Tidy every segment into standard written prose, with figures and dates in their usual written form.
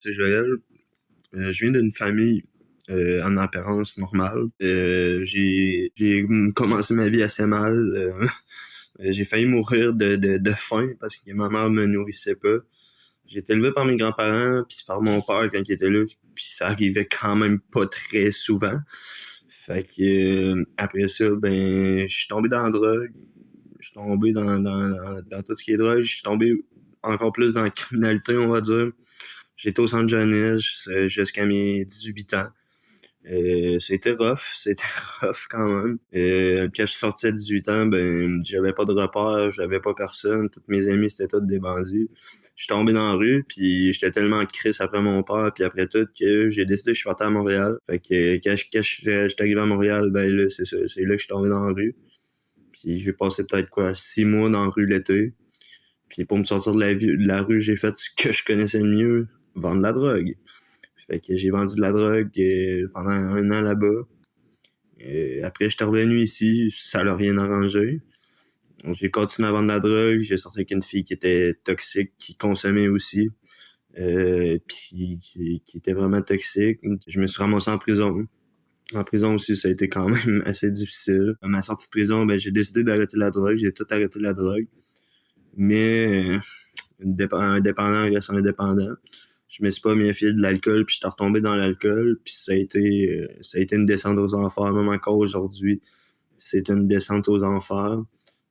C'est Joël. Je viens d'une famille en apparence normale. J'ai commencé ma vie assez mal. J'ai failli mourir de faim parce que ma mère me nourrissait pas. J'ai été élevé par mes grands-parents puis par mon père quand il était là. Puis ça arrivait quand même pas très souvent. Fait que après ça, ben je suis tombé dans la drogue. Je suis tombé dans tout ce qui est drogue. Je suis tombé encore plus dans la criminalité, on va dire. J'étais au centre jeunesse jusqu'à mes 18 ans. C'était rough quand même. Quand je suis sorti à 18 ans, ben j'avais pas de repères, j'avais pas personne, tous mes amis c'était tous des bandits. Je suis tombé dans la rue, puis j'étais tellement en crise après mon père, puis après tout que j'ai décidé que je partais à Montréal. Fait que j'étais arrivé à Montréal, ben là c'est ça, c'est là que je suis tombé dans la rue. Puis j'ai passé peut-être 6 mois dans la rue l'été. Puis pour me sortir de la rue, j'ai fait ce que je connaissais le mieux, vendre de la drogue. Fait que j'ai vendu de la drogue pendant 1 an là-bas. Après, j'étais revenu ici, ça l'a rien arrangé. Donc, j'ai continué à vendre de la drogue, j'ai sorti avec une fille qui était toxique, qui consommait aussi, puis qui était vraiment toxique. Je me suis ramassé en prison. En prison aussi, ça a été quand même assez difficile. À ma sortie de prison, ben j'ai décidé d'arrêter la drogue, j'ai tout arrêté la drogue. Mais un dépendant reste un indépendant. Je me suis pas méfié de l'alcool, puis j'étais retombé dans l'alcool, puis ça a été une descente aux enfers, même encore aujourd'hui. C'est une descente aux enfers.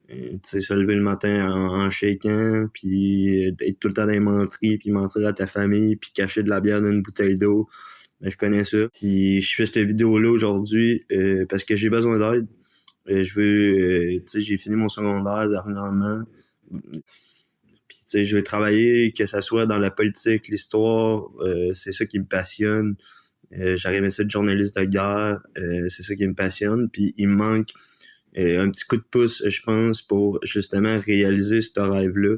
Tu sais, se lever le matin en shaking, puis être tout le temps dans les menteries, puis mentir à ta famille, puis cacher de la bière dans une bouteille d'eau. Ben, je connais ça. Puis je fais cette vidéo-là aujourd'hui parce que j'ai besoin d'aide. Je veux, tu sais, j'ai fini mon secondaire dernièrement. Puis, tu sais, je vais travailler, que ça soit dans la politique, l'histoire, c'est ça qui me passionne. J'arrive à être journaliste de guerre, c'est ça qui me passionne. Puis il me manque un petit coup de pouce, je pense, pour justement réaliser ce rêve-là.